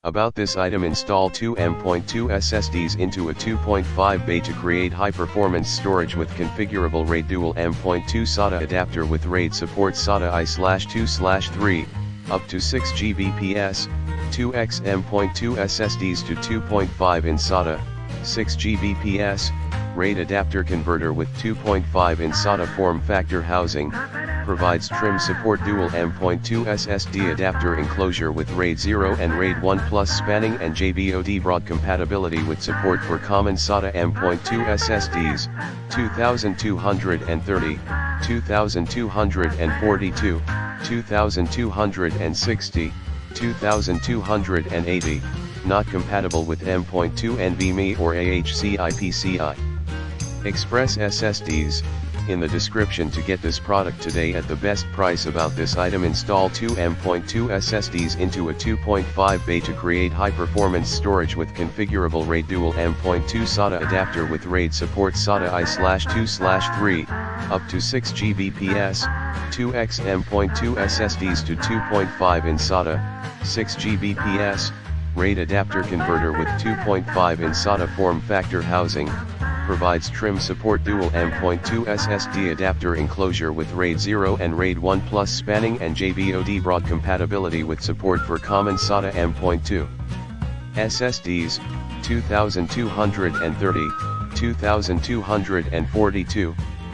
About this item, install two M.2 SSDs into a 2.5 bay to create high-performance storage with configurable RAID dual M.2 SATA adapter with RAID support SATA I/2/3, up to 6 Gbps, 2x M.2 SSDs to 2.5in SATA, 6 Gbps, RAID adapter converter with 2.5in SATA form factor housing, provides trim support dual M.2 SSD adapter enclosure with RAID 0 and RAID 1 plus spanning and JBOD broad compatibility with support for common SATA M.2 SSDs, 2230, 2242, 2260, 2280, not compatible with M.2 NVMe or AHC/PCI Express SSDs. In the description to get this product today at the best price. About this item, install two M.2 SSDs into a 2.5 bay to create high-performance storage with configurable RAID dual M.2 SATA adapter with RAID support SATA I/2/3, up to 6 Gbps, 2x M.2 SSDs to 2.5in SATA, 6 Gbps, RAID adapter converter with 2.5in SATA form factor housing, provides trim support dual M.2 SSD adapter enclosure with RAID 0 and RAID 1 plus spanning and JBOD broad compatibility with support for common SATA M.2 SSDs, 2230, 2242,